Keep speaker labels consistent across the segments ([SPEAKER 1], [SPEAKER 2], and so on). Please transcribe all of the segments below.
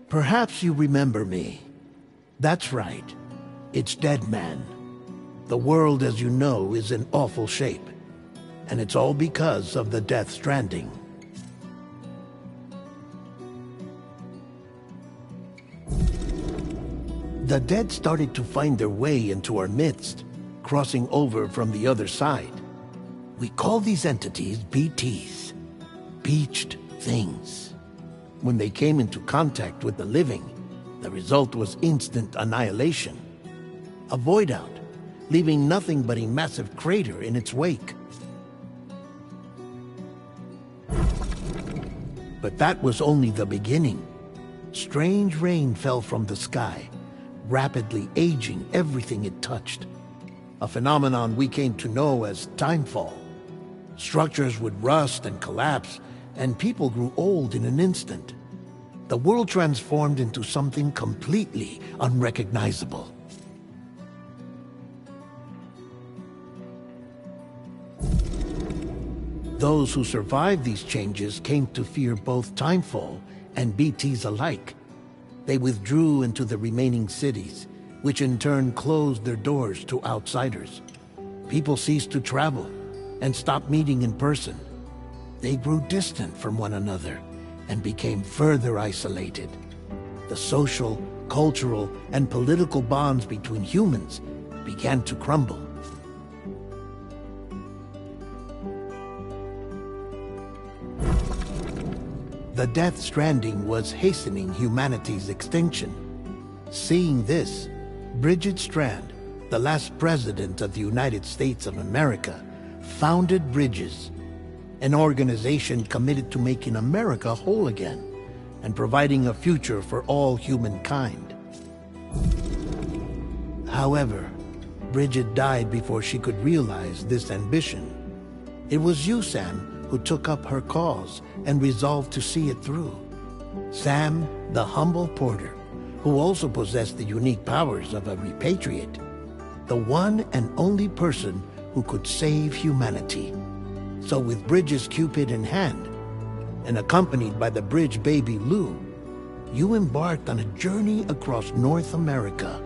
[SPEAKER 1] Perhaps you remember me. That's right. It's Dead Man. The world, as you know, is in awful shape. And it's all because of the Death Stranding. The dead started to find their way into our midst, crossing over from the other side. We call these entities BTs, Beached Things. When they came into contact with the living, the result was instant annihilation. A void out, leaving nothing but a massive crater in its wake. But that was only the beginning. Strange rain fell from the sky, rapidly aging everything it touched. A phenomenon we came to know as timefall. Structures would rust and collapse, and people grew old in an instant. The world transformed into something completely unrecognizable. Those who survived these changes came to fear both timefall and BTs alike. They withdrew into the remaining cities, which in turn closed their doors to outsiders. People ceased to travel and stopped meeting in person. They grew distant from one another and became further isolated. The social, cultural, and political bonds between humans began to crumble. The Death Stranding was hastening humanity's extinction. Seeing this, Bridget Strand, the last president of the United States of America, founded Bridges, an organization committed to making America whole again and providing a future for all humankind. However, Bridget died before she could realize this ambition. It was you, Sam, who took up her cause and resolved to see it through. Sam, the humble porter, who also possessed the unique powers of a repatriate, the one and only person who could save humanity. So with Bridges' Cupid in hand, and accompanied by the bridge baby Lou, you embarked on a journey across North America.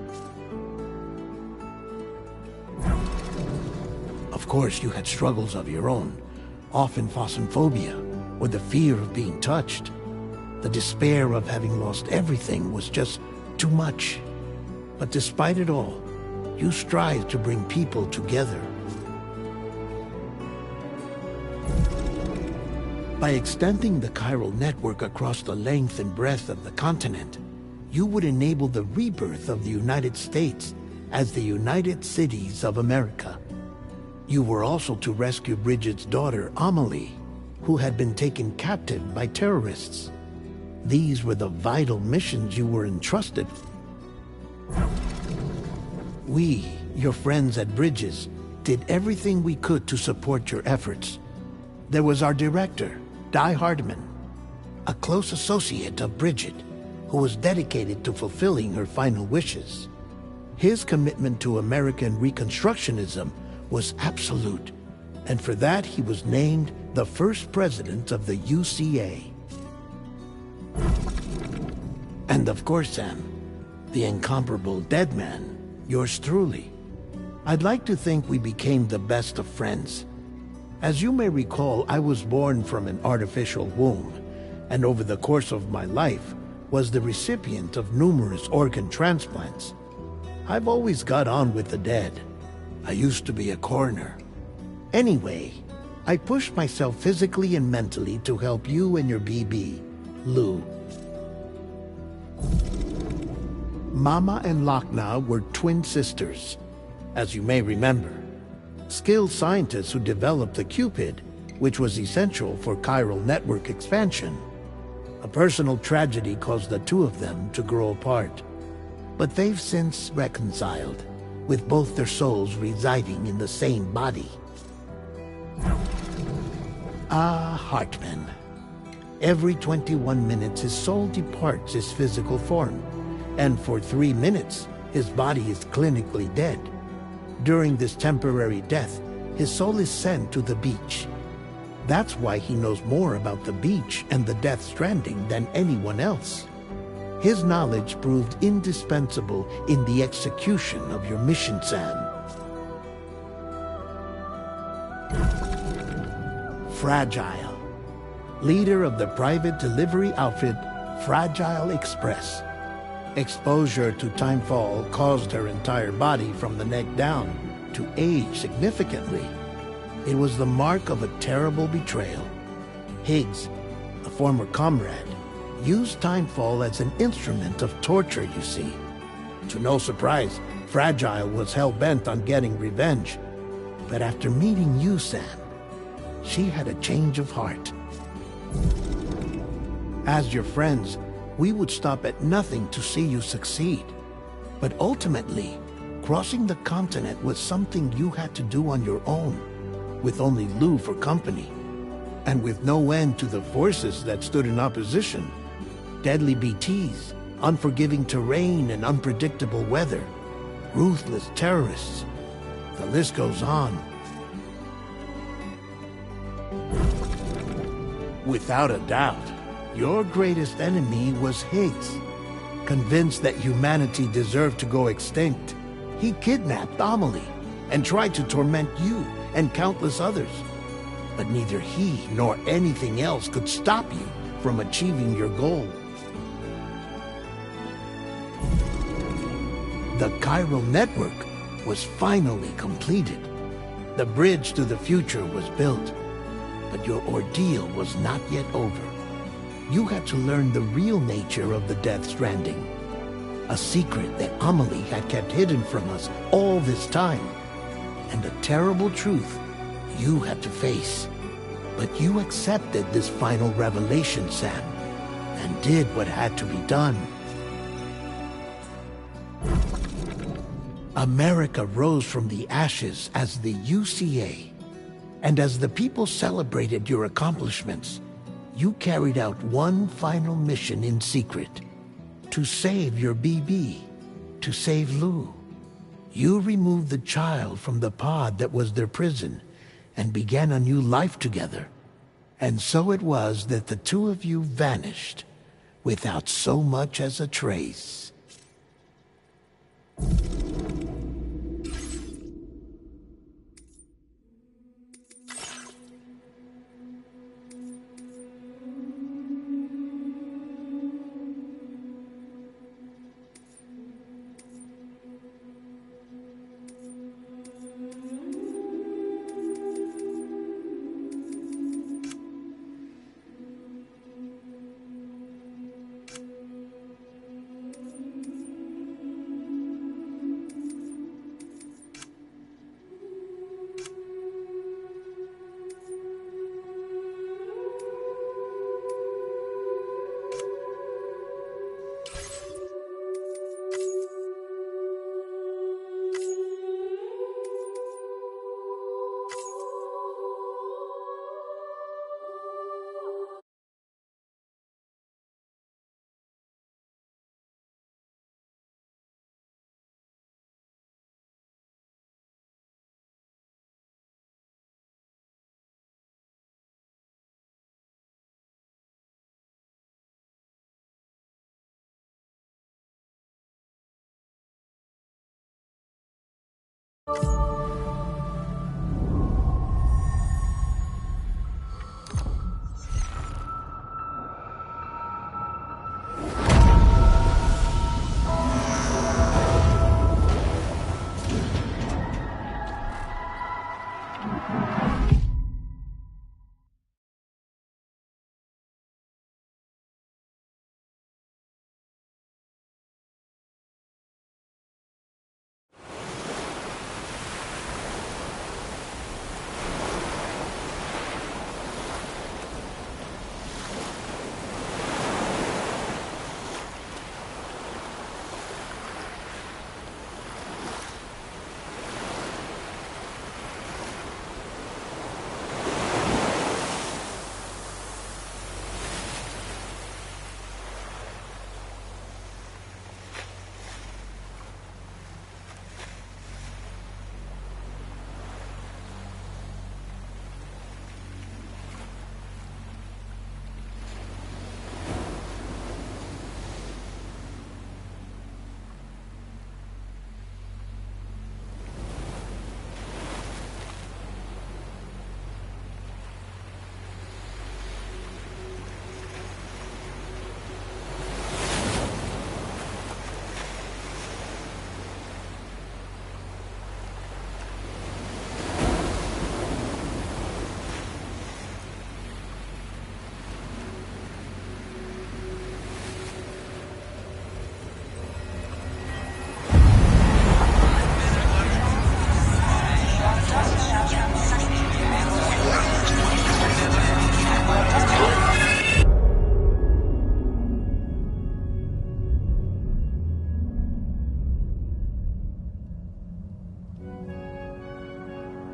[SPEAKER 1] Of course, you had struggles of your own, often phosphorophobia, or the fear of being touched. The despair of having lost everything was just too much. But despite it all, you strive to bring people together. By extending the chiral network across the length and breadth of the continent, you would enable the rebirth of the United States as the United Cities of America. You were also to rescue Bridget's daughter, Amelie, who had been taken captive by terrorists. These were the vital missions you were entrusted. We, your friends at Bridges, did everything we could to support your efforts. There was our director, Di Hardman, a close associate of Bridget, who was dedicated to fulfilling her final wishes. His commitment to American Reconstructionism was absolute, and for that he was named the first president of the UCA. And of course, Sam, the incomparable Dead Man, yours truly. I'd like to think we became the best of friends. As you may recall, I was born from an artificial womb, and over the course of my life was the recipient of numerous organ transplants. I've always got on with the dead. I used to be a coroner. Anyway, I pushed myself physically and mentally to help you and your BB, Lou. Mama and Lochna were twin sisters, as you may remember. Skilled scientists who developed the Cupid, which was essential for chiral network expansion. A personal tragedy caused the two of them to grow apart. But they've since reconciled, with both their souls residing in the same body. Ah, Hartman. Every 21 minutes his soul departs his physical form, and for 3 minutes his body is clinically dead. During this temporary death, his soul is sent to the beach. That's why he knows more about the beach and the Death Stranding than anyone else. His knowledge proved indispensable in the execution of your mission, Sam. Fragile, leader of the private delivery outfit Fragile Express. Exposure to timefall caused her entire body from the neck down to age significantly. It was the mark of a terrible betrayal. Higgs, a former comrade, used timefall as an instrument of torture, you see. To no surprise, Fragile was hell-bent on getting revenge. But after meeting you, Sam, she had a change of heart. As your friends, we would stop at nothing to see you succeed. But ultimately, crossing the continent was something you had to do on your own, with only Lou for company, and with no end to the forces that stood in opposition. Deadly BTs, unforgiving terrain and unpredictable weather, ruthless terrorists. The list goes on. Without a doubt, your greatest enemy was Higgs. Convinced that humanity deserved to go extinct, he kidnapped Amelie and tried to torment you and countless others. But neither he nor anything else could stop you from achieving your goal. The chiral network was finally completed. The bridge to the future was built, but your ordeal was not yet over. You had to learn the real nature of the Death Stranding, a secret that Amelie had kept hidden from us all this time, and a terrible truth you had to face. But you accepted this final revelation, Sam, and did what had to be done. America rose from the ashes as the UCA, and as the people celebrated your accomplishments, you carried out one final mission in secret, to save your BB, to save Lou. You removed the child from the pod that was their prison and began a new life together. And so it was that the two of you vanished without so much as a trace.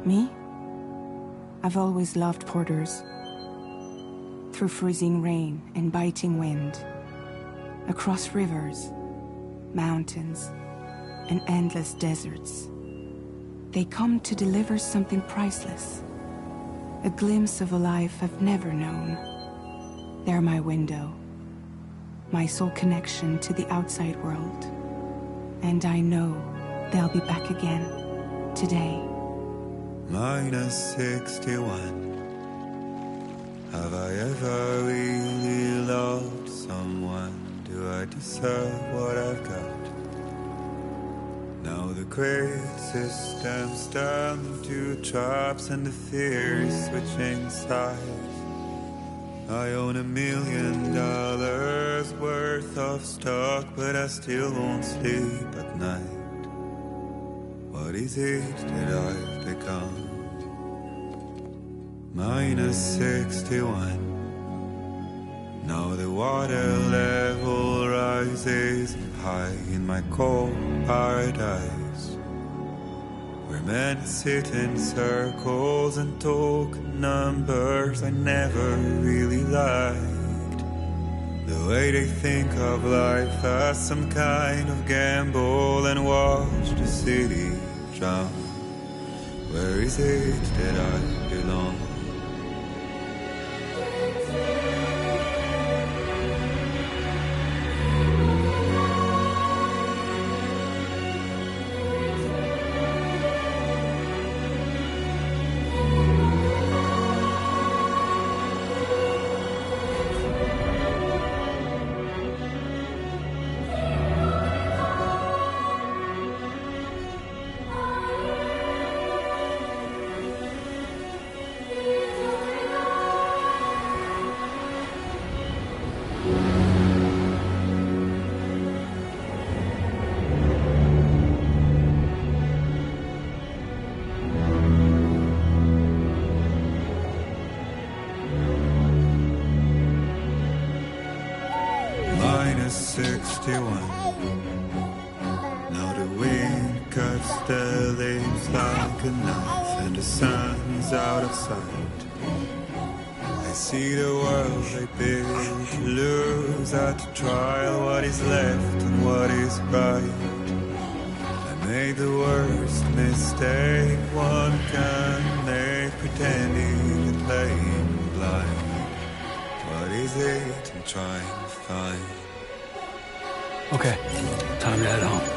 [SPEAKER 2] Me? I've always loved porters. Through freezing rain and biting wind, across rivers, mountains, and endless deserts, they come to deliver something priceless, a glimpse of a life I've never known. They're my window, my sole connection to the outside world, and I know they'll be back again today.
[SPEAKER 3] -61. Have I ever really loved someone? Do I deserve what I've got? Now the great systems turn into traps and the fear is switching sides. I own $1 million worth of stock, but I still won't sleep at night. What is it that I've become? -61. Now the water level rises high in my cold paradise, where men sit in circles and talk numbers I never really liked. The way they think of life as some kind of gamble and watch the city drown. Where is it that I belong? -61. Now the wind cuts the leaves like a knife and the sun's out of sight. I see the world they build to lose at the trial, what is left and what is right. I made the worst mistake one can make, pretending and playing blind. What is it I'm trying to find?
[SPEAKER 4] Okay, time to head home.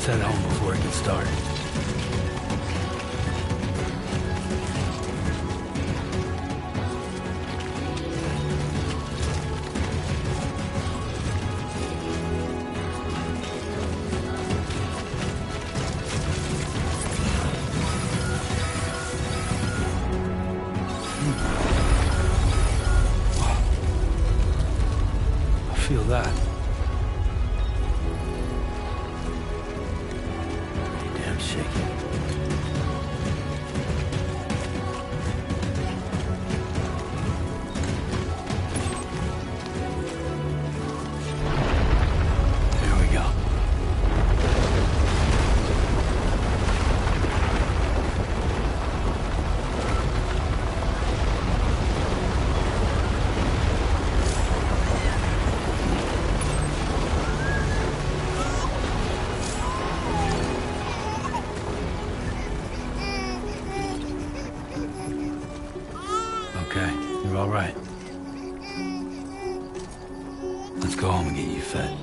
[SPEAKER 4] head home before it gets dark. Feel that. Pretty damn shaky. Here we go. Okay, you're all right. Let's go home and get you fed.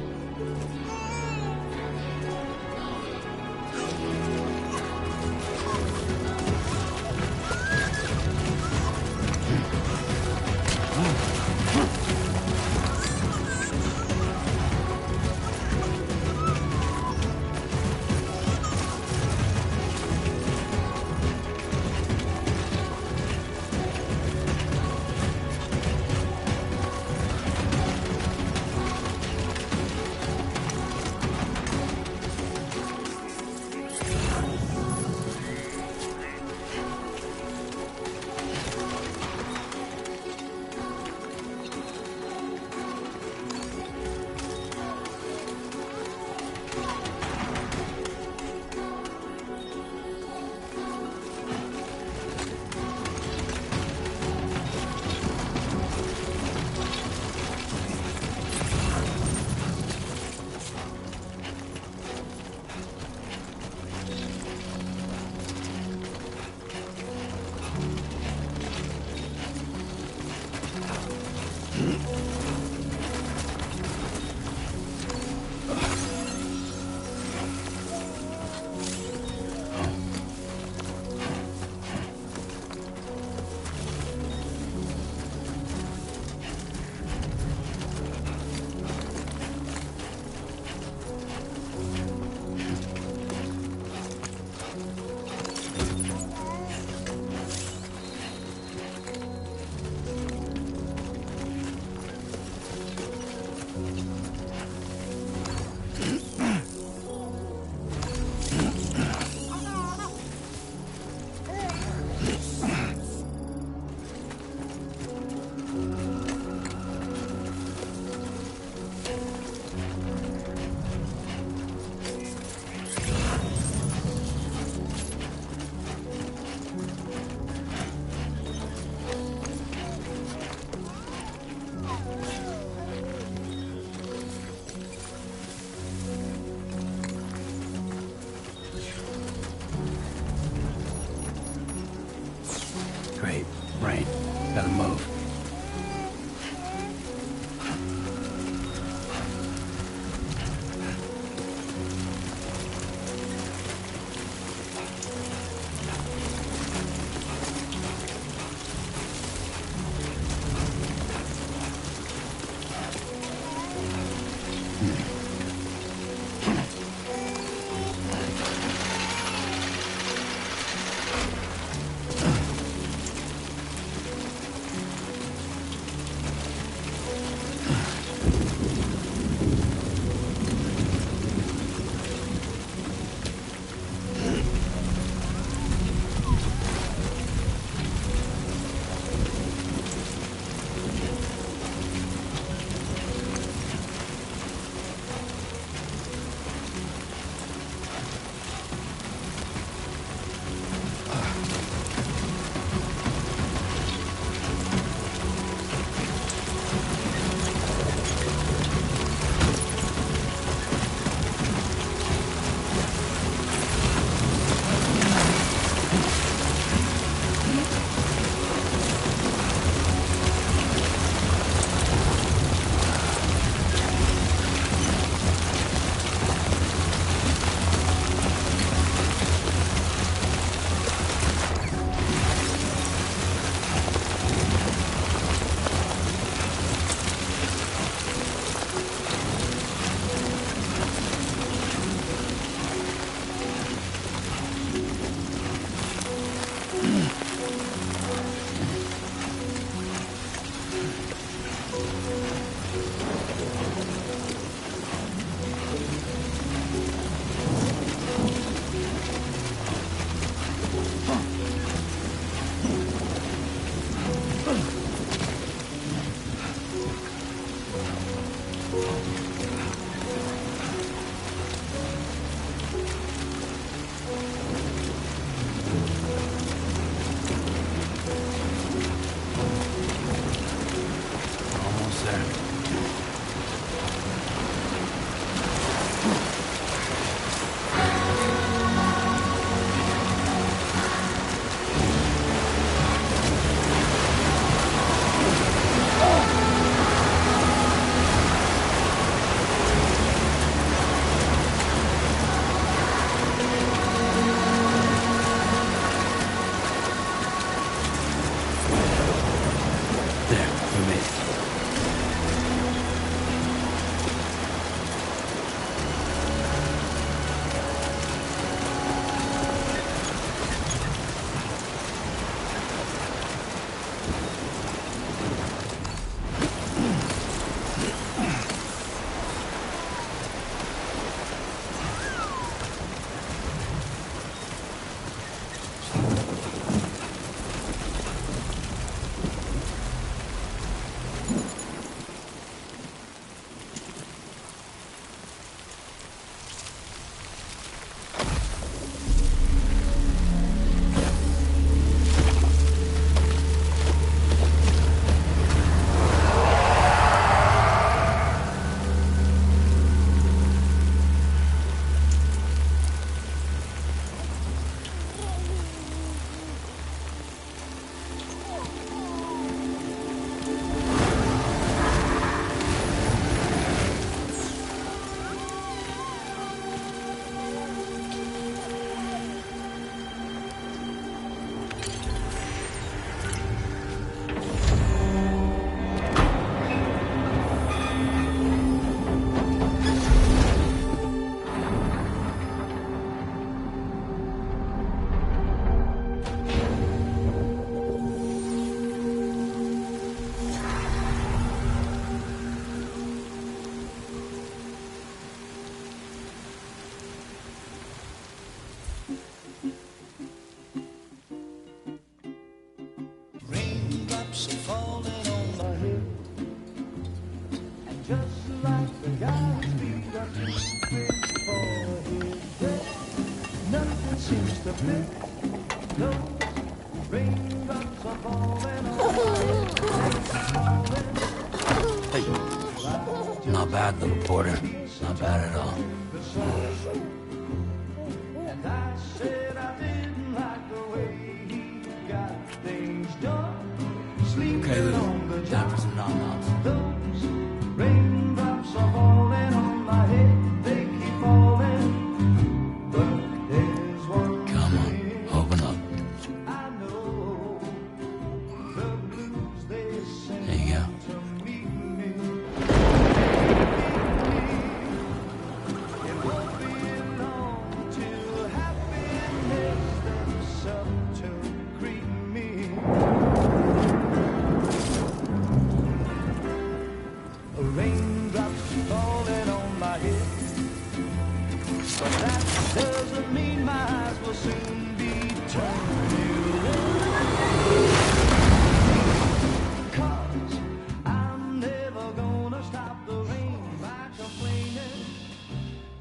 [SPEAKER 4] Almost there. There, we made it.
[SPEAKER 5] Raindrops are falling on my head, and just like the guy's feet are too quick for his head, nothing seems to fit. Those raindrops are falling on my head.
[SPEAKER 4] Hey, not bad, little porter. Not bad at all.
[SPEAKER 5] And I said I didn't like the way he got things done.
[SPEAKER 4] Okay, Lou. Time for some nom-noms.
[SPEAKER 5] Those raindrops are falling on my head, they keep falling. But there's one
[SPEAKER 4] Come on,
[SPEAKER 5] thing
[SPEAKER 4] open up.
[SPEAKER 5] I know, the blues they sing
[SPEAKER 4] There you go.
[SPEAKER 5] to meet me. It won't be long till happiness steps up to greet me. Raindrops falling on my head, but that doesn't mean my eyes will soon be turning red. 'Cause I'm never gonna stop the rain by complaining,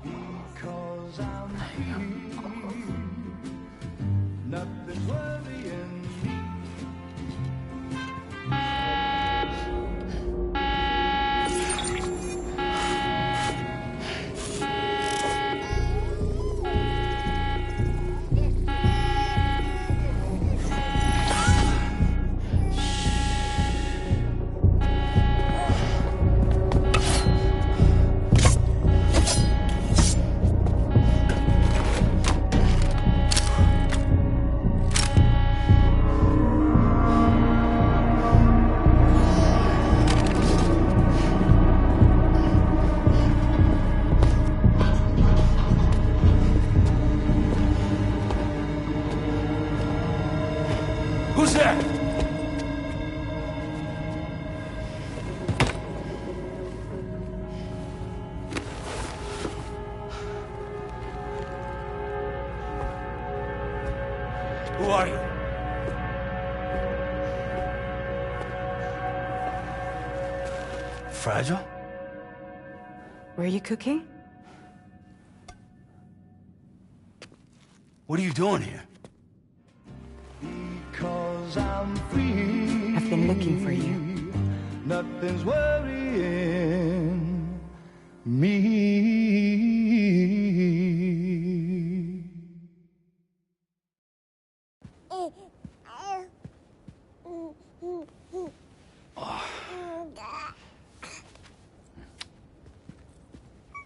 [SPEAKER 5] because I'm free. Nothing's worrying me.
[SPEAKER 4] Who's there? Who are you? Fragile?
[SPEAKER 2] Were you cooking?
[SPEAKER 4] What are you doing here?
[SPEAKER 5] Because I'm free.
[SPEAKER 2] I've been looking for you.
[SPEAKER 5] Nothing's worrying me.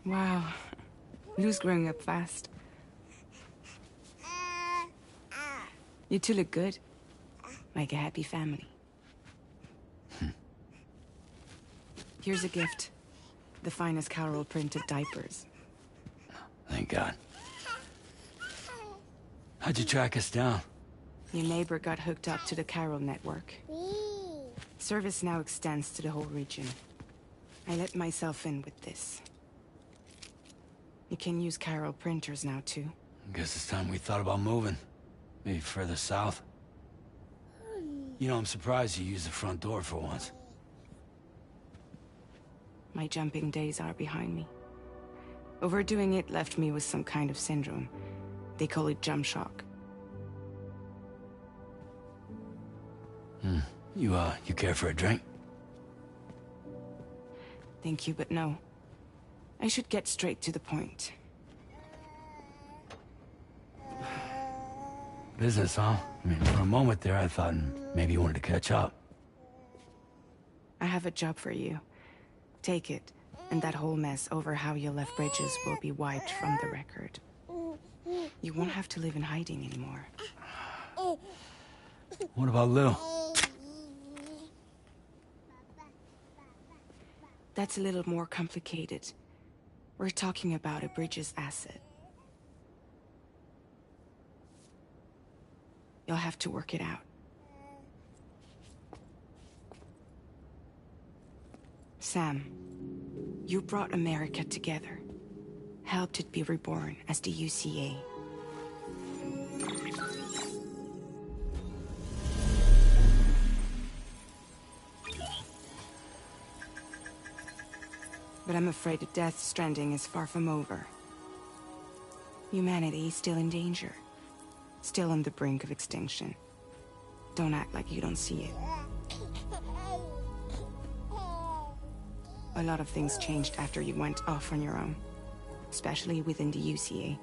[SPEAKER 2] Wow. Lou's growing up fast. You two look good. Like a happy family. Here's a gift. The finest Carol printed diapers.
[SPEAKER 4] Thank God. How'd you track us down?
[SPEAKER 2] Your neighbor got hooked up to the Carol network. Service now extends to the whole region. I let myself in with this. You can use Carol printers now, too.
[SPEAKER 4] Guess it's time we thought about moving. Maybe further south. You know, I'm surprised you used the front door for once.
[SPEAKER 2] My jumping days are behind me. Overdoing it left me with some kind of syndrome. They call it jump shock.
[SPEAKER 4] You care for a drink?
[SPEAKER 2] Thank you, but no. I should get straight to the point.
[SPEAKER 4] Business, huh? I mean, for a moment there, I thought maybe you wanted to catch up.
[SPEAKER 2] I have a job for you. Take it, and that whole mess over how you left Bridges will be wiped from the record. You won't have to live in hiding anymore.
[SPEAKER 4] What about Lou?
[SPEAKER 2] That's a little more complicated. We're talking about a Bridges asset. You'll have to work it out. Sam, you brought America together. Helped it be reborn as the UCA. But I'm afraid that Death Stranding is far from over. Humanity is still in danger. Still on the brink of extinction. Don't act like you don't see it. A lot of things changed after you went off on your own. Especially within the UCA.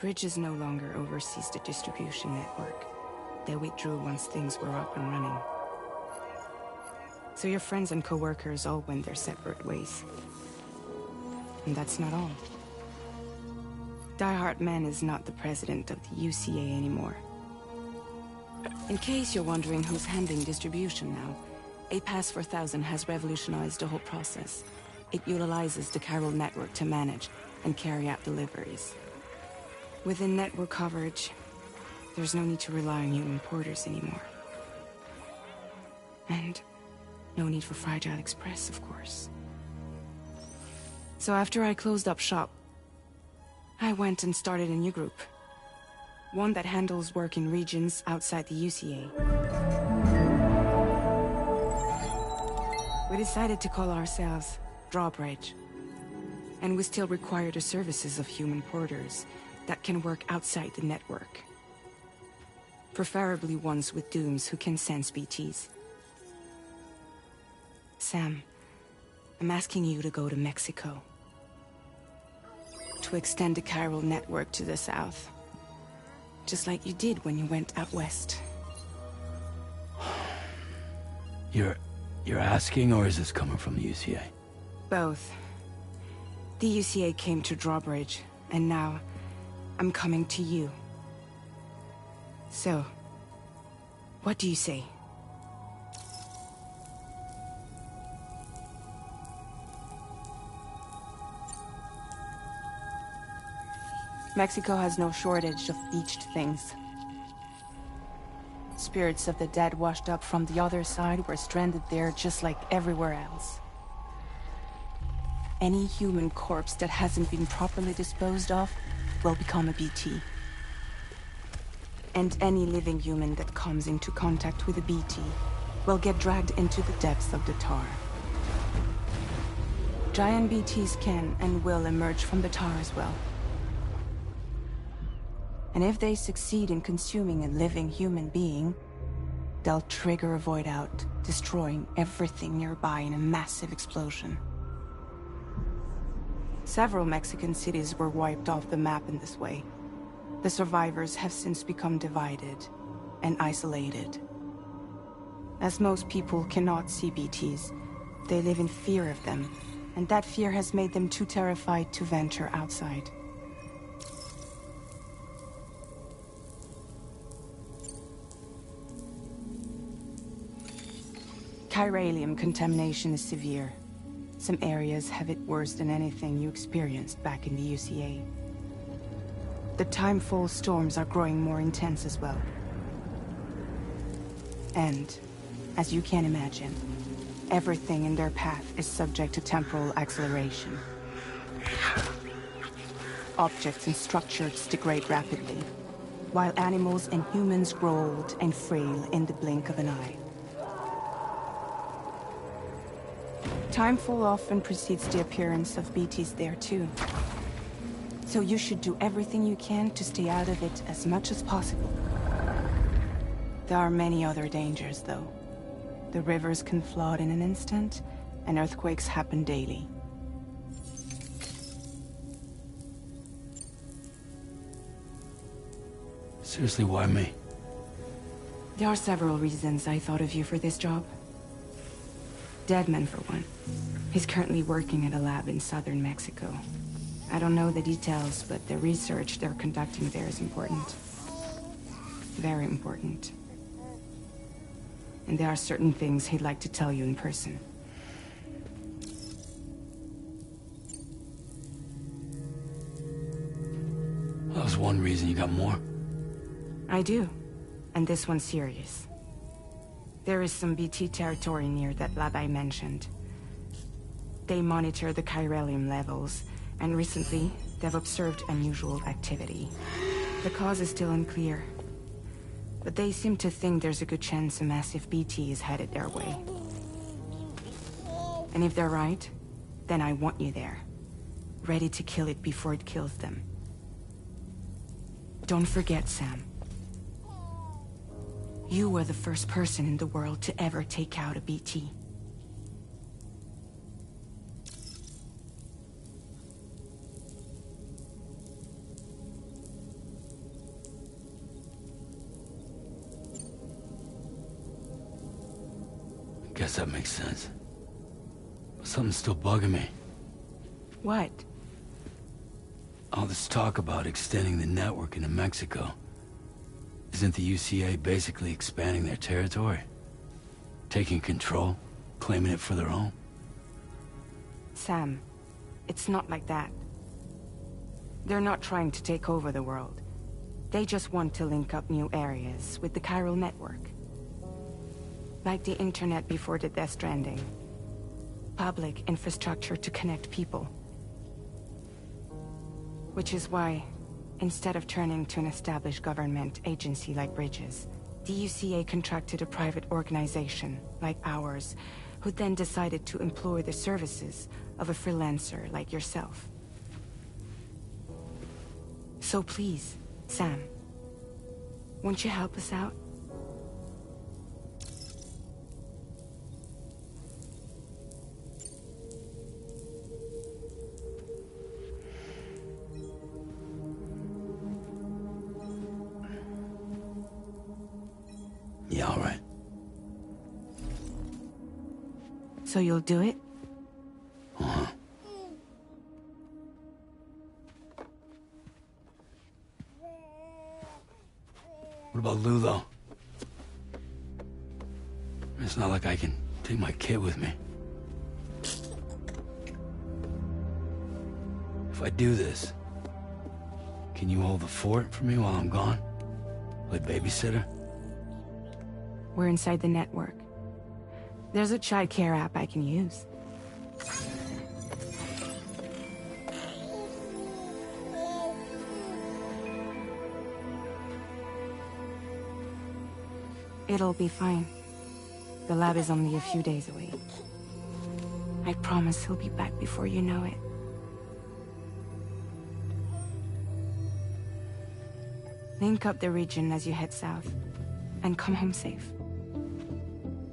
[SPEAKER 2] Bridges no longer oversees the distribution network. They withdrew once things were up and running. So your friends and co-workers all went their separate ways. And that's not all. Die Hard Man is not the president of the UCA anymore. In case you're wondering who's handling distribution now, A Pass 4000 has revolutionized the whole process. It utilizes the Carol network to manage and carry out deliveries. Within network coverage, there's no need to rely on human porters anymore. And no need for Fragile Express, of course. So after I closed up shop, I went and started a new group. One that handles work in regions outside the UCA. We decided to call ourselves Drawbridge. And we still require the services of human porters that can work outside the network. Preferably ones with dooms who can sense BTs. Sam, I'm asking you to go to Mexico. To extend the Carol network to the south. Just like you did when you went out west.
[SPEAKER 4] You're asking, or is this coming from the UCA?
[SPEAKER 2] Both. The UCA came to Drawbridge, and now I'm coming to you. So, what do you say? Mexico has no shortage of beached things. Spirits of the dead washed up from the other side were stranded there just like everywhere else. Any human corpse that hasn't been properly disposed of will become a BT. And any living human that comes into contact with a BT will get dragged into the depths of the tar. Giant BTs can and will emerge from the tar as well. And if they succeed in consuming a living human being, they'll trigger a void out, destroying everything nearby in a massive explosion. Several Mexican cities were wiped off the map in this way. The survivors have since become divided and isolated. As most people cannot see BTs, they live in fear of them, and that fear has made them too terrified to venture outside. Chiralium contamination is severe. Some areas have it worse than anything you experienced back in the UCA. The timefall storms are growing more intense as well. And, as you can imagine, everything in their path is subject to temporal acceleration. Objects and structures degrade rapidly, while animals and humans grow old and frail in the blink of an eye. Timefall often precedes the appearance of BTs there too. So you should do everything you can to stay out of it as much as possible. There are many other dangers, though. The rivers can flood in an instant, and earthquakes happen daily.
[SPEAKER 4] Seriously, why me?
[SPEAKER 2] There are several reasons I thought of you for this job. Deadman, for one. He's currently working at a lab in southern Mexico. I don't know the details, but the research they're conducting there is important. Very important. And there are certain things he'd like to tell you in person.
[SPEAKER 4] That was one reason. You got more?
[SPEAKER 2] I do. And this one's serious. There is some BT territory near that lab I mentioned. They monitor the chiralium levels, and recently, they've observed unusual activity. The cause is still unclear, but they seem to think there's a good chance a massive BT is headed their way. And if they're right, then I want you there, ready to kill it before it kills them. Don't forget, Sam. You were the first person in the world to ever take out a BT.
[SPEAKER 4] Guess that makes sense. But something's still bugging me.
[SPEAKER 2] What?
[SPEAKER 4] All this talk about extending the network into Mexico. Isn't the UCA basically expanding their territory? Taking control? Claiming it for their own?
[SPEAKER 2] Sam, it's not like that. They're not trying to take over the world. They just want to link up new areas with the chiral network. Like the internet before the Death Stranding. Public infrastructure to connect people. Which is why, instead of turning to an established government agency like Bridges, the UCA contracted a private organization, like ours, who then decided to employ the services of a freelancer like yourself. So please, Sam, won't you help us out?
[SPEAKER 4] Yeah, all right.
[SPEAKER 2] So you'll do it?
[SPEAKER 4] Uh-huh. What about Lou, though? It's not like I can take my kid with me. If I do this, can you hold the fort for me while I'm gone? Play babysitter?
[SPEAKER 2] We're inside the network. There's a child care app I can use. It'll be fine. The lab is only a few days away. I promise he'll be back before you know it. Link up the region as you head south, and come home safe.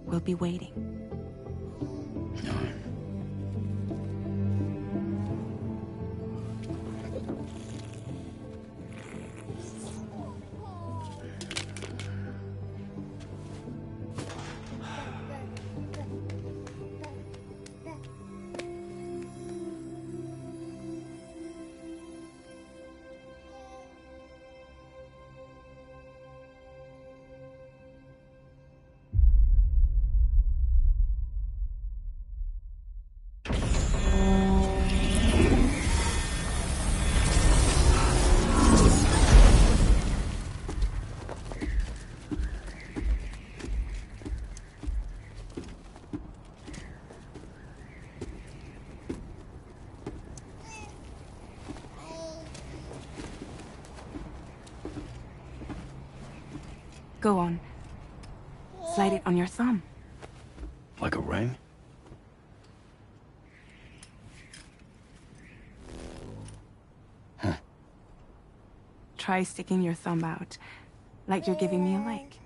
[SPEAKER 2] We'll be waiting. Go on. Slide it on your thumb.
[SPEAKER 4] Like a ring? Huh.
[SPEAKER 2] Try sticking your thumb out, like you're giving me a like.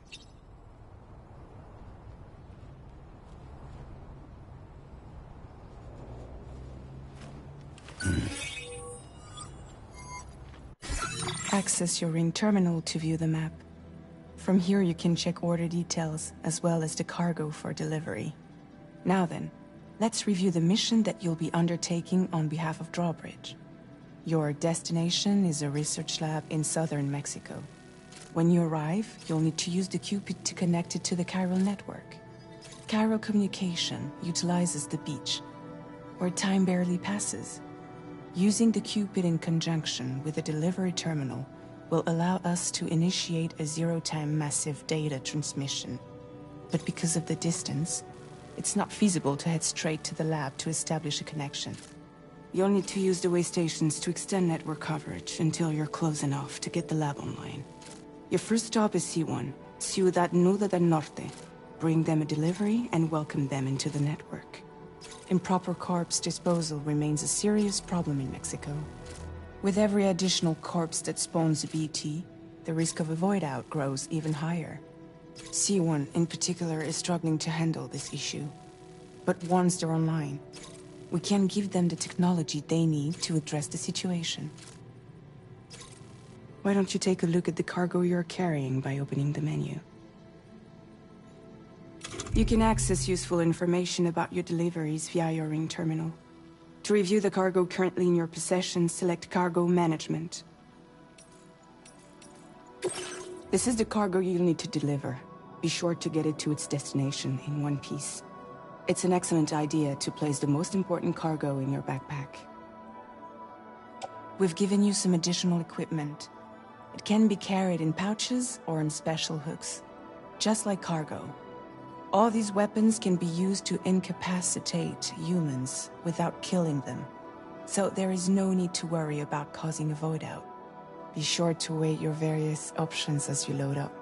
[SPEAKER 2] Access your ring terminal to view the map. From here you can check order details, as well as the cargo for delivery. Now then, let's review the mission that you'll be undertaking on behalf of Drawbridge. Your destination is a research lab in southern Mexico. When you arrive, you'll need to use the Cupid to connect it to the chiral network. Chiral communication utilizes the beach, where time barely passes. Using the Cupid in conjunction with the delivery terminal will allow us to initiate a zero-time massive data transmission. But because of the distance, it's not feasible to head straight to the lab to establish a connection. You'll need to use the way stations to extend network coverage until you're close enough to get the lab online. Your first stop is C1, Ciudad Nuda del Norte. Bring them a delivery and welcome them into the network. Improper corpse disposal remains a serious problem in Mexico. With every additional corpse that spawns a BT, the risk of a void out grows even higher. C1 in particular is struggling to handle this issue. But once they're online, we can give them the technology they need to address the situation. Why don't you take a look at the cargo you're carrying by opening the menu? You can access useful information about your deliveries via your ring terminal. To review the cargo currently in your possession, select Cargo Management. This is the cargo you'll need to deliver. Be sure to get it to its destination in one piece. It's an excellent idea to place the most important cargo in your backpack. We've given you some additional equipment. It can be carried in pouches or in special hooks, just like cargo. All these weapons can be used to incapacitate humans without killing them. So there is no need to worry about causing a void out. Be sure to weigh your various options as you load up.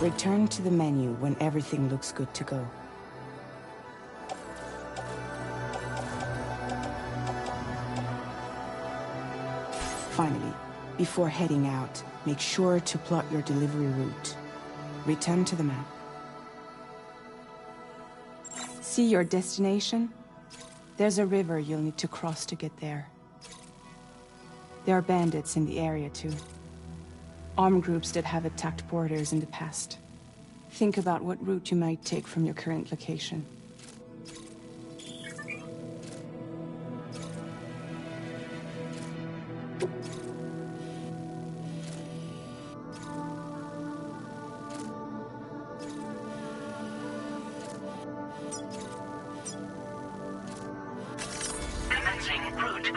[SPEAKER 2] Return to the menu when everything looks good to go. Finally, before heading out, make sure to plot your delivery route. Return to the map. See your destination? There's a river you'll need to cross to get there. There are bandits in the area too. Armed groups that have attacked porters in the past. Think about what route you might take from your current location.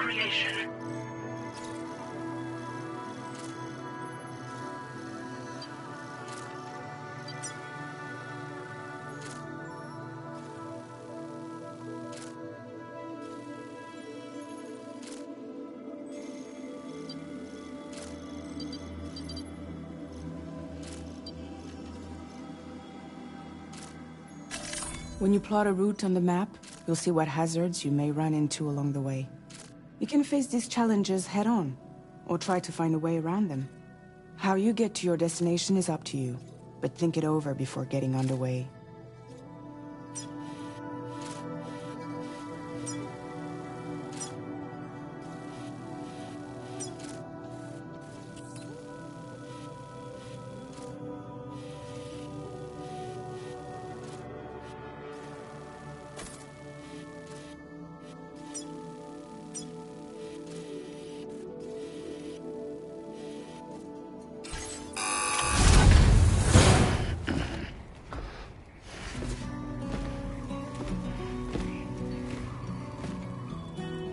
[SPEAKER 6] creation.
[SPEAKER 2] When you plot a route on the map, you'll see what hazards you may run into along the way. You can face these challenges head-on, or try to find a way around them. How you get to your destination is up to you, but think it over before getting underway.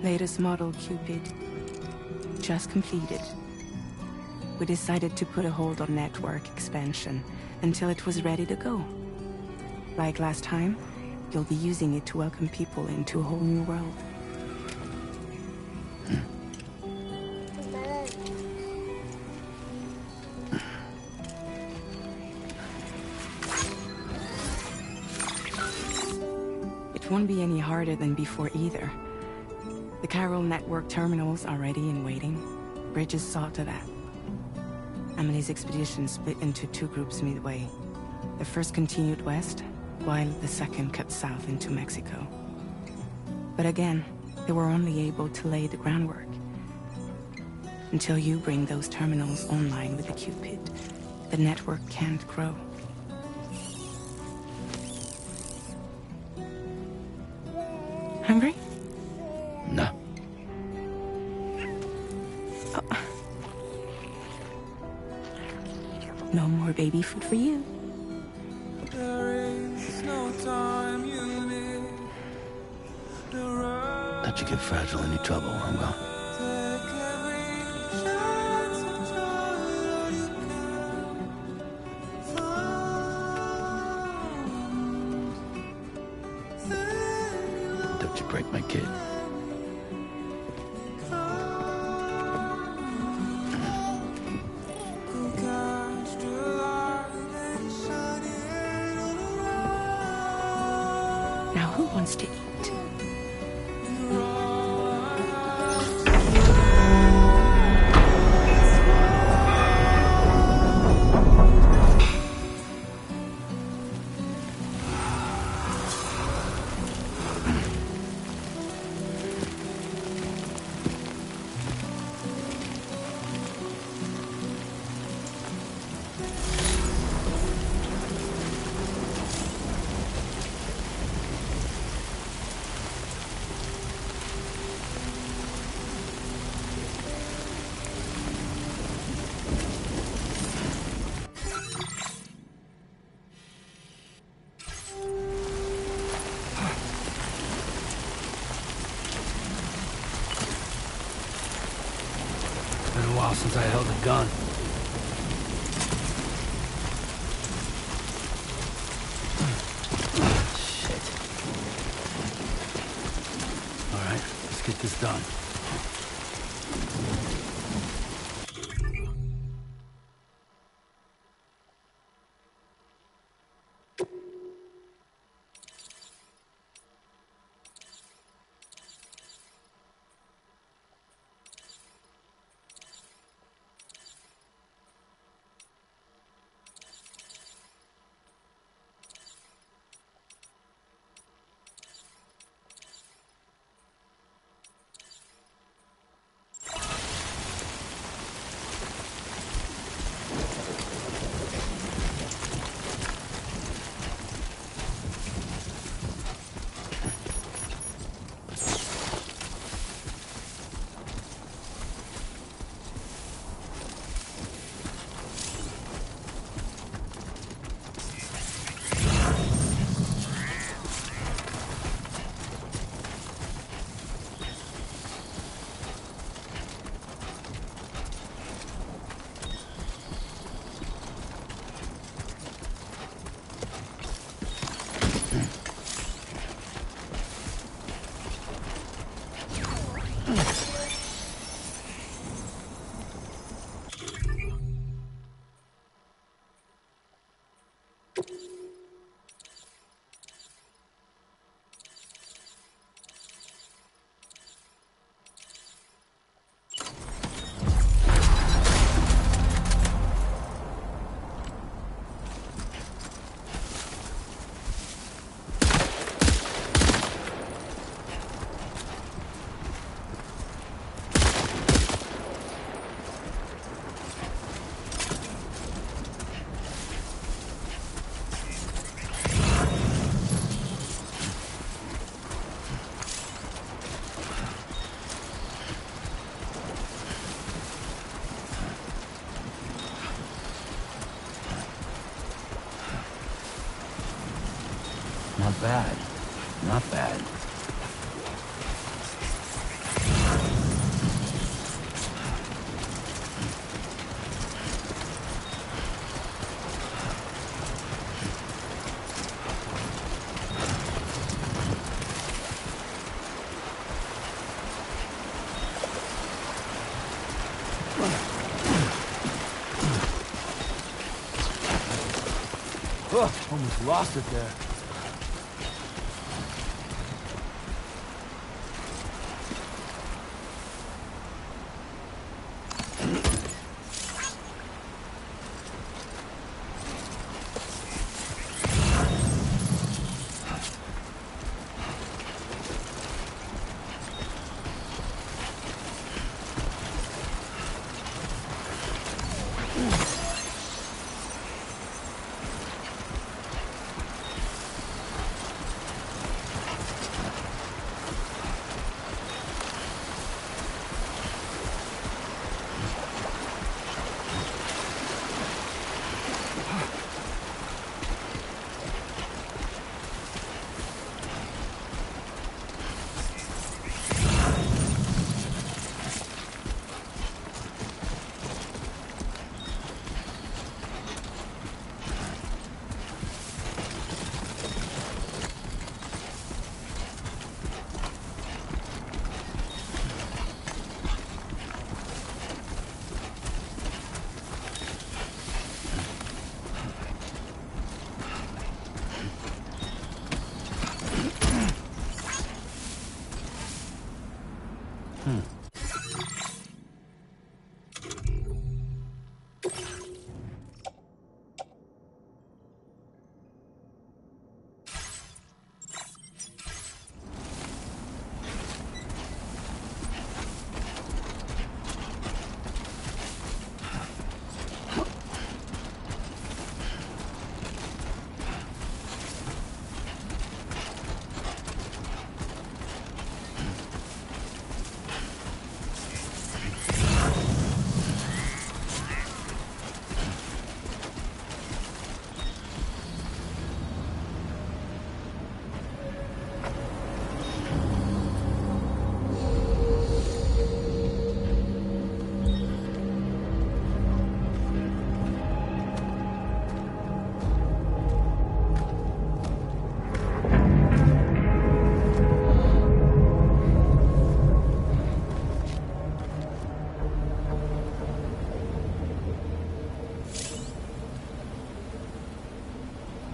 [SPEAKER 2] Latest model Cupid. Just completed. We decided to put a hold on network expansion until it was ready to go. Like last time, you'll be using it to welcome people into a whole new world. It won't be any harder than before either. The Chiral network terminals are ready and waiting. Bridges saw to that. Emily's expedition split into two groups midway. The first continued west, while the second cut south into Mexico. But again, they were only able to lay the groundwork. Until you bring those terminals online with the Cupid, the network can't grow. Hungry?
[SPEAKER 4] No.
[SPEAKER 2] Oh. No more baby food for you.
[SPEAKER 4] Let you get fragile any trouble, I will. Don't you break my kid.
[SPEAKER 2] Now who wants to eat?
[SPEAKER 4] Been a while since I held a gun. Shit. All right, let's get this done. Not bad. Not bad.
[SPEAKER 5] Ugh, almost lost it there.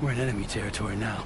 [SPEAKER 4] We're in enemy territory now.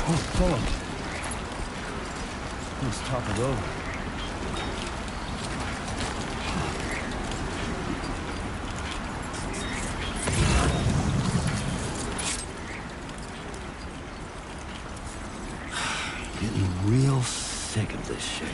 [SPEAKER 4] Oh, follow. Let's topple over. Getting real sick of this shit.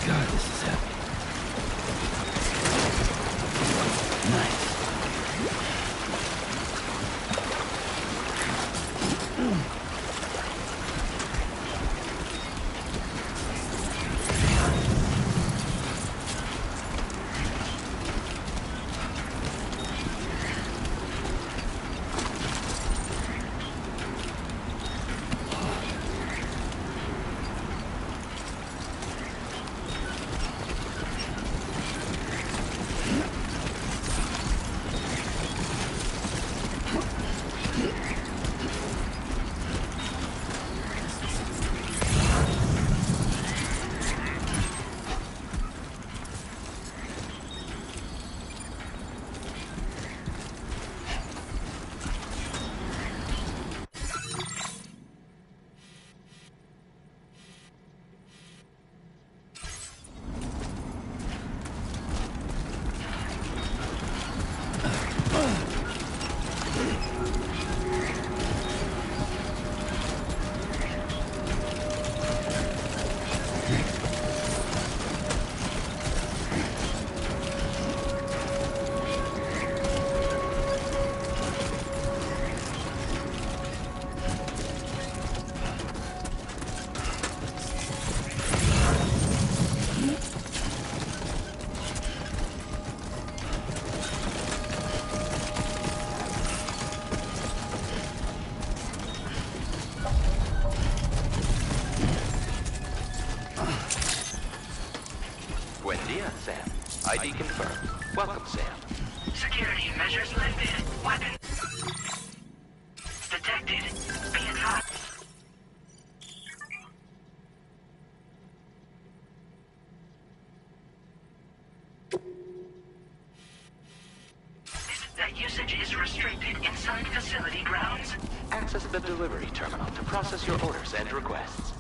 [SPEAKER 4] God, this is heavy. Nice.
[SPEAKER 6] Buen dia, Sam. ID confirmed. Welcome, Sam.
[SPEAKER 7] Security measures lifted. Weapons detected. Be advised. That usage is restricted inside facility grounds.
[SPEAKER 6] Access the delivery terminal to process your orders and requests.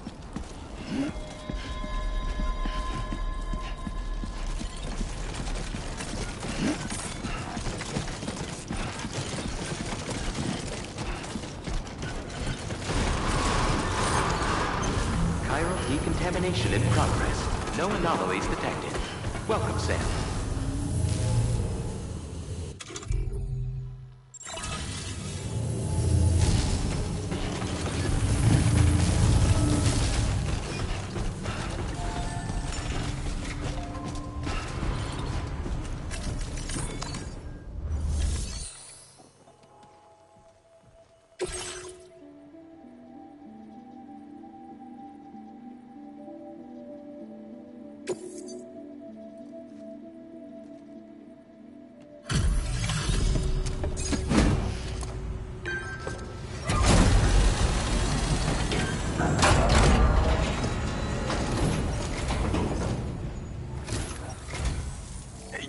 [SPEAKER 6] Chiral decontamination in progress. No anomalies detected. Welcome, Sam.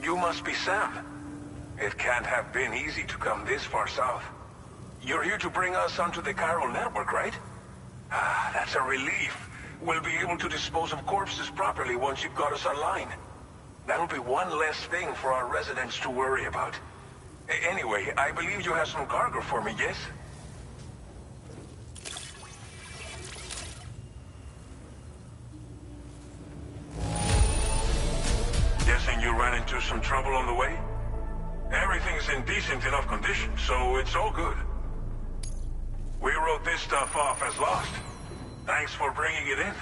[SPEAKER 8] You must be Sam. It can't have been easy to come this far south. You're here to bring us onto the chiral network, right? Ah, that's a relief. We'll be able to dispose of corpses properly once you've got us online. That'll be one less thing for our residents to worry about. Anyway, I believe you have some cargo for me, yes? Guessing you ran into some trouble on the way? Everything's in decent enough condition, so it's all good. We wrote this stuff off as lost. Thanks for bringing it in.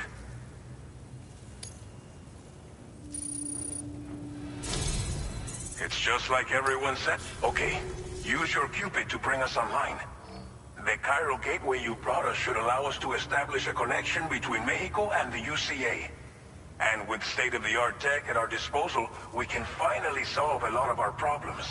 [SPEAKER 8] It's just like everyone said. Okay, use your Cupid to bring us online. The Cairo gateway you brought us should allow us to establish a connection between Mexico and the UCA. And with state-of-the-art tech at our disposal, we can finally solve a lot of our problems.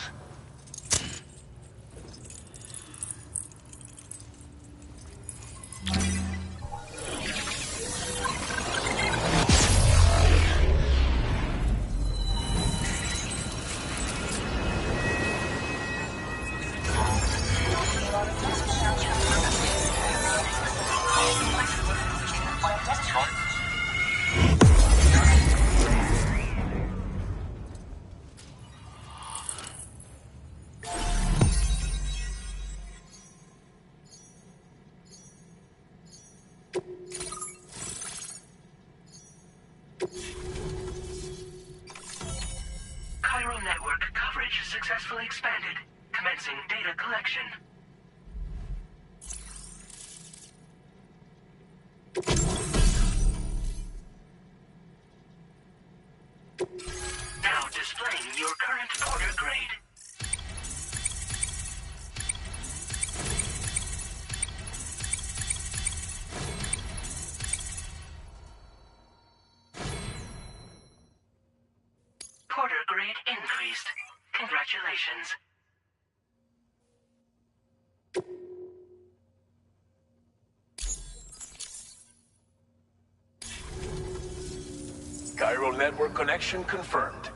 [SPEAKER 7] Cairo network coverage successfully expanded. Commencing data collection. Now displaying your current porter grade. Porter grade increased. Congratulations.
[SPEAKER 8] Cairo network connection confirmed.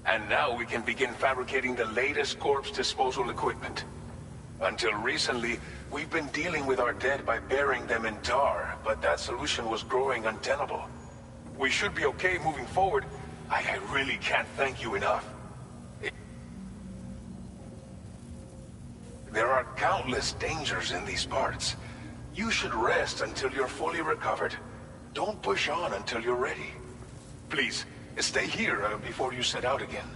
[SPEAKER 8] And now we can begin fabricating the latest corpse disposal equipment. Until recently, we've been dealing with our dead by burying them in tar, but that solution was growing untenable. We should be okay moving forward. I really can't thank you enough. There are countless dangers in these parts. You should rest until you're fully recovered. Don't push on until you're ready. Please, stay here before you set out again.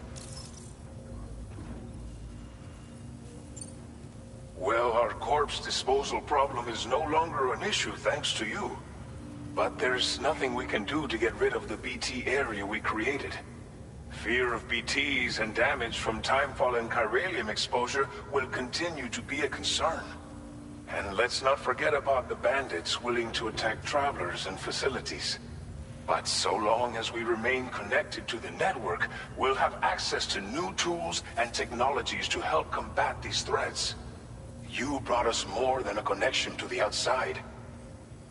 [SPEAKER 8] Well, our corpse disposal problem is no longer an issue thanks to you. But there's nothing we can do to get rid of the BT area we created. Fear of BTs and damage from timefall and chiralium exposure will continue to be a concern. And let's not forget about the bandits willing to attack travelers and facilities. But so long as we remain connected to the network, we'll have access to new tools and technologies to help combat these threats. You brought us more than a connection to the outside.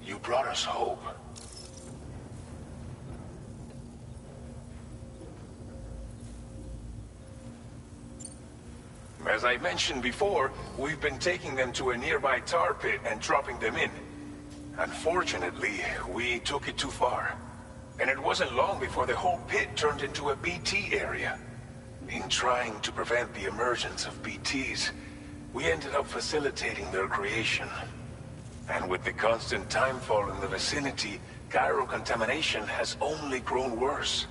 [SPEAKER 8] You brought us hope. As I mentioned before, we've been taking them to a nearby tar pit and dropping them in. Unfortunately, we took it too far. And it wasn't long before the whole pit turned into a BT area. In trying to prevent the emergence of BTs, we ended up facilitating their creation. And with the constant timefall in the vicinity, Cairo contamination has only grown worse.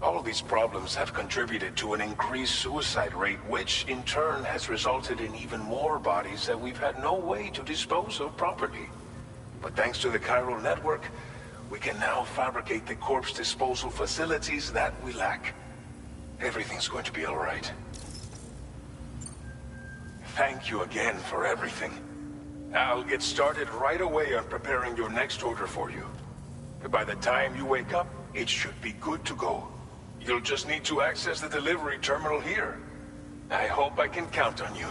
[SPEAKER 8] All of these problems have contributed to an increased suicide rate, which in turn has resulted in even more bodies that we've had no way to dispose of properly. But thanks to the Cairo network, we can now fabricate the corpse disposal facilities that we lack. Everything's going to be all right. Thank you again for everything. I'll get started right away on preparing your next order for you. By the time you wake up, it should be good to go. You'll just need to access the delivery terminal here. I hope I can count on you.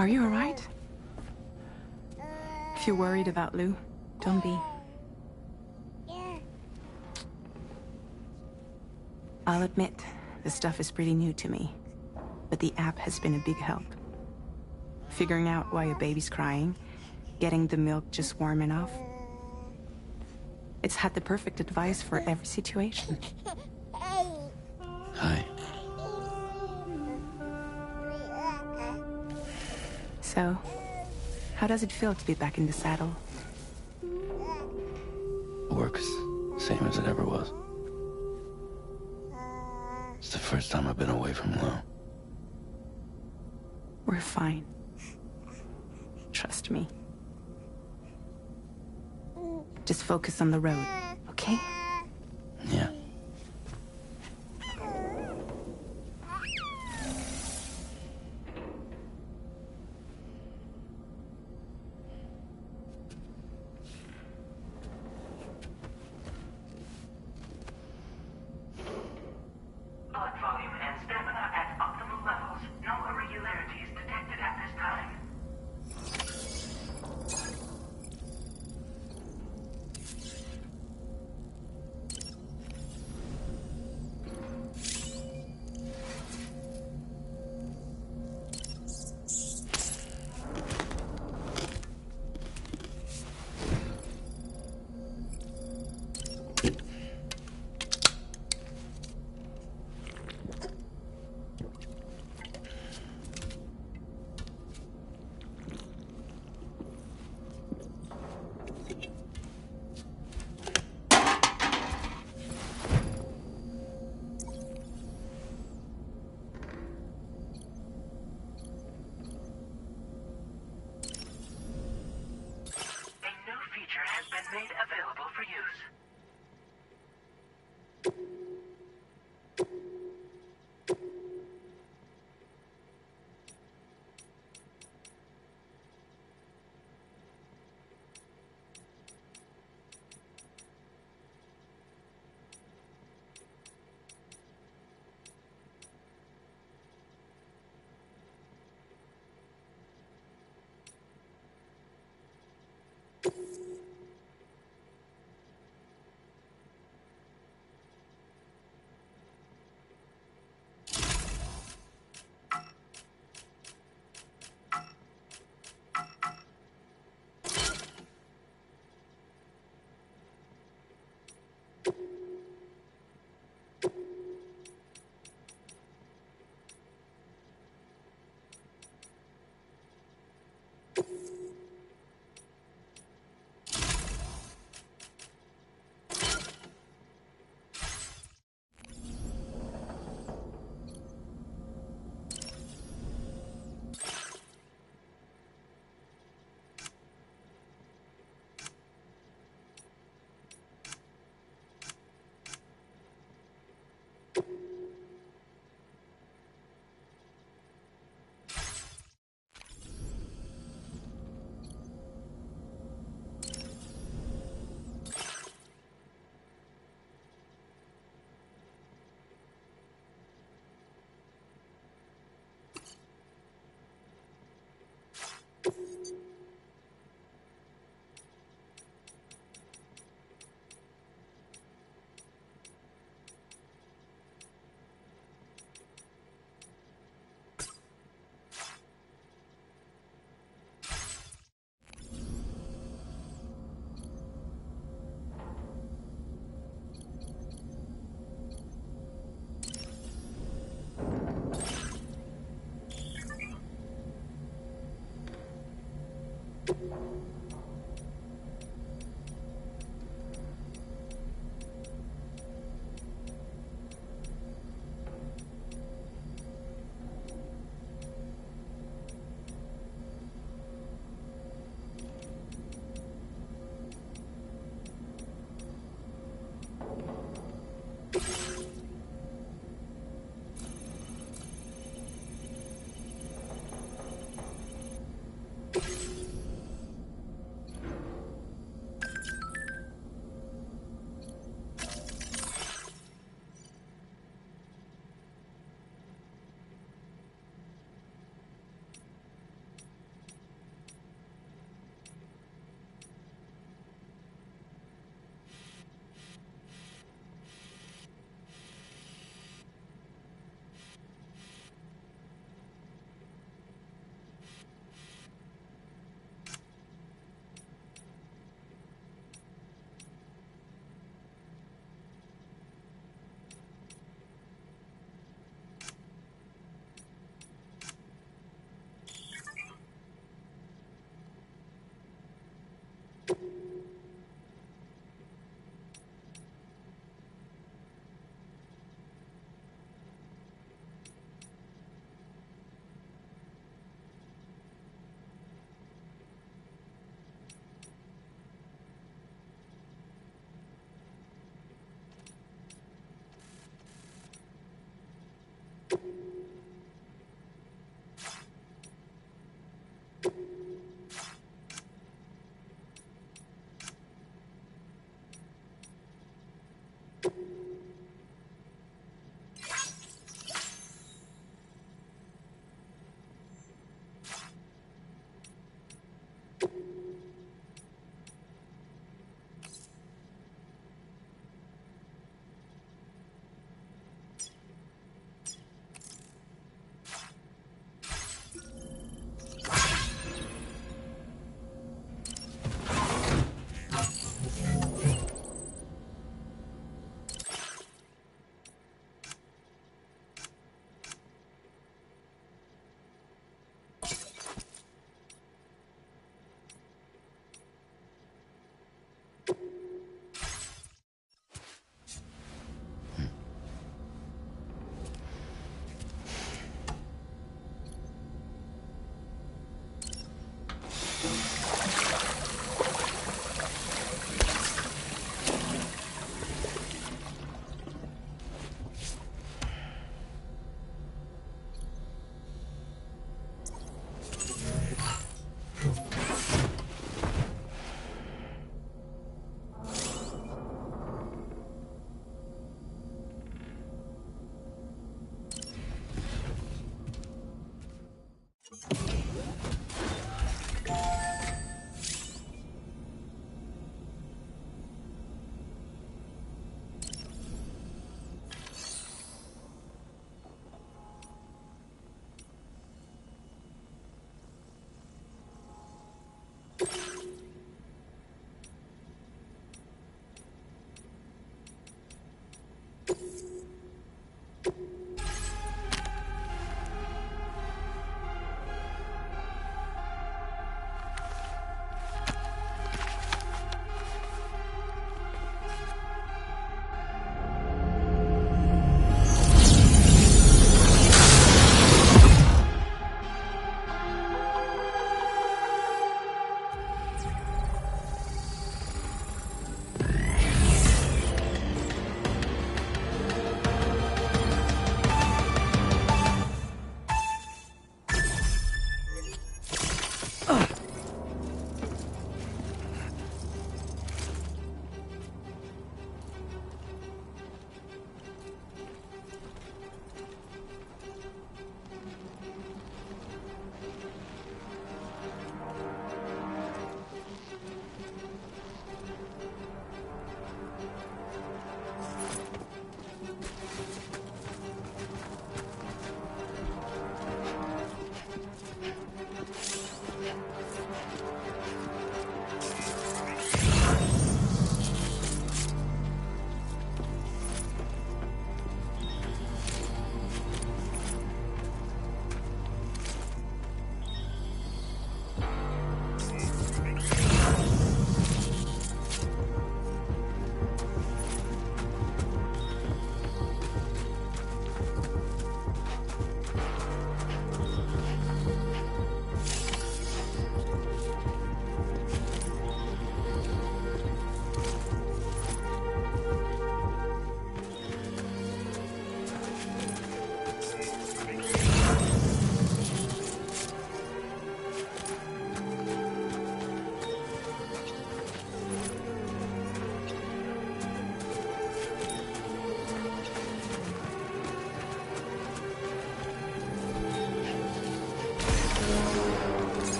[SPEAKER 2] Are you alright? If you're worried about Lou, don't be. I'll admit, this stuff is pretty new to me, but the app has been a big help. Figuring out why a baby's crying, getting the milk just warm enough. It's had the perfect advice for every situation.
[SPEAKER 4] Hi.
[SPEAKER 2] So, how does it feel to be back in the saddle?
[SPEAKER 4] Works same as it ever was. It's the first time I've been away from Lou.
[SPEAKER 2] We're fine. Trust me. Just focus on the road, okay?
[SPEAKER 4] Yeah.
[SPEAKER 7] Blood volume and stamina at optimal levels. No irregularities detected at this time. A new feature has been made available for use.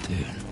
[SPEAKER 4] Dude.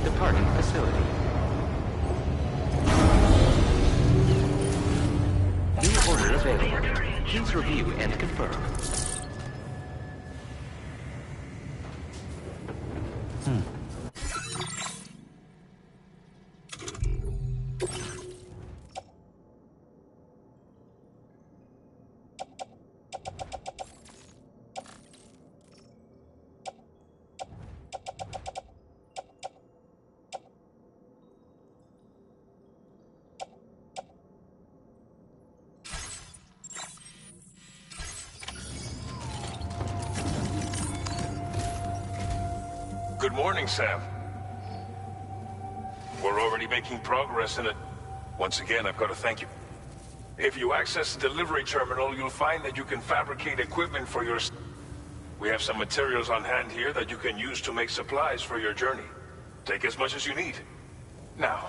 [SPEAKER 6] Departing facility. New order available. Please review and confirm.
[SPEAKER 8] Good morning, Sam. We're already making progress in it. Once again, I've got to thank you. If you access the delivery terminal, you'll find that you can fabricate equipment for your... We have some materials on hand here that you can use to make supplies for your journey. Take as much as you need. Now,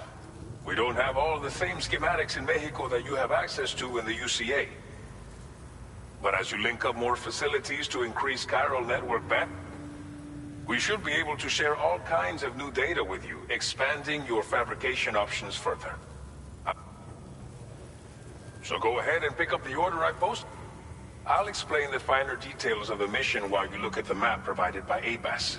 [SPEAKER 8] we don't have all the same schematics in Mexico that you have access to in the UCA. But as you link up more facilities to increase chiral network bandwidth, We should be able to share all kinds of new data with you, expanding your fabrication options further. So go ahead and pick up the order I posted. I'll explain the finer details of the mission while you look at the map provided by ABAS.